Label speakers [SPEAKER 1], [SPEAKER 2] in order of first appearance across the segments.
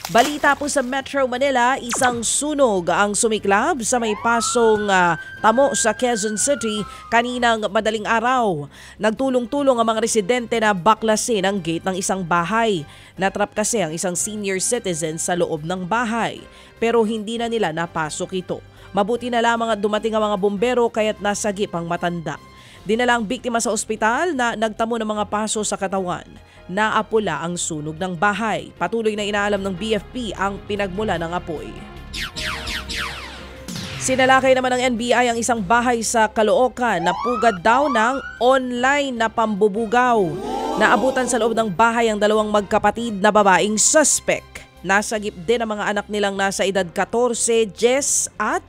[SPEAKER 1] Balita po sa Metro Manila, isang sunog ang sumiklab sa may pasong Tamo sa Quezon City kaninang madaling araw. Nagtulong-tulong ang mga residente na baklasin ang gate ng isang bahay. Natrap kasi ang isang senior citizen sa loob ng bahay pero hindi na nila napasok ito. Mabuti na lamang at dumating ang mga bumbero kaya't nasagip ang matanda. Dinala ang biktima sa ospital na nagtamo ng mga paso sa katawan. Naapula ang sunog ng bahay. Patuloy na inaalam ng BFP ang pinagmula ng apoy. Sinalakay naman ng NBI ang isang bahay sa Caloocan na pugad daw ng online na pambubugaw. Naabutan sa loob ng bahay ang dalawang magkapatid na babaeng suspect. Nasagip din ang mga anak nilang nasa edad 14, 10 at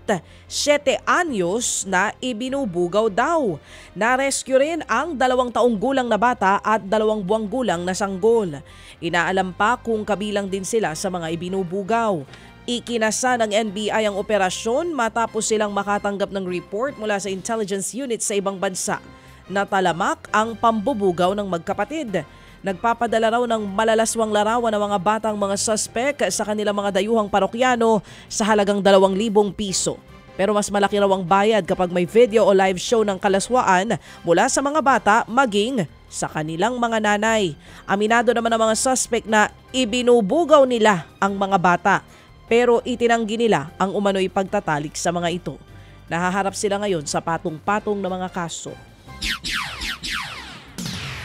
[SPEAKER 1] 7 anyos na ibinubugaw daw. Na-rescue rin ang 2 taong gulang na bata at 2 buwang gulang na sanggol. Inaalam pa kung kabilang din sila sa mga ibinubugaw. Ikinasa ng NBI ang operasyon matapos silang makatanggap ng report mula sa intelligence unit sa ibang bansa. Natalamak ang pambubugaw ng magkapatid. Nagpapadala raw ng malalaswang larawan ng mga batang mga suspect sa kanilang mga dayuhang parokyano sa halagang 2,000 piso. Pero mas malaki raw ang bayad kapag may video o live show ng kalaswaan mula sa mga bata maging sa kanilang mga nanay. Aminado naman ang mga suspect na ibinubugaw nila ang mga bata pero itinanggi nila ang umano'y pagtatalik sa mga ito. Nahaharap sila ngayon sa patong-patong na mga kaso.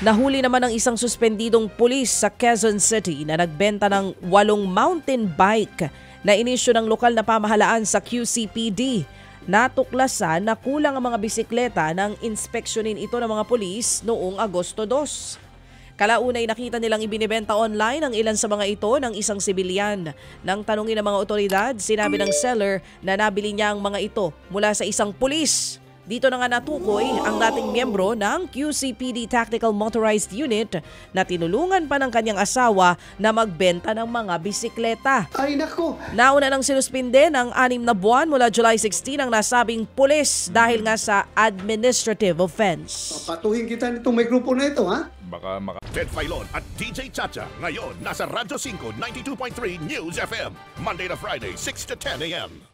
[SPEAKER 1] Nahuli naman ng isang suspendidong pulis sa Quezon City na nagbenta ng 8 mountain bike na inisyu ng lokal na pamahalaan sa QCPD. Natuklasan na kulang ang mga bisikleta nang inspeksyonin ito ng mga pulis noong Agosto 2. Kalaunay nakita nilang ibinibenta online ang ilan sa mga ito ng isang sibilyan. Nang tanungin ng mga otoridad, sinabi ng seller na nabili niya ang mga ito mula sa isang pulis. Dito na nga natukoy ang dating miyembro ng QCPD Tactical Motorized Unit na tinulungan pa ng kanyang asawa na magbenta ng mga bisikleta.
[SPEAKER 2] Ay nako!
[SPEAKER 1] Nauna nang sinuspinde ng 6 na buwan mula July 16 ang nasabing pulis dahil nga sa administrative offense.
[SPEAKER 2] Papatuhin kita nitong may grupo na ito, ha?
[SPEAKER 3] Ted Filon at DJ Chacha ngayon nasa Radyo 5 92.3 News FM Monday to Friday 6 to 10 a.m.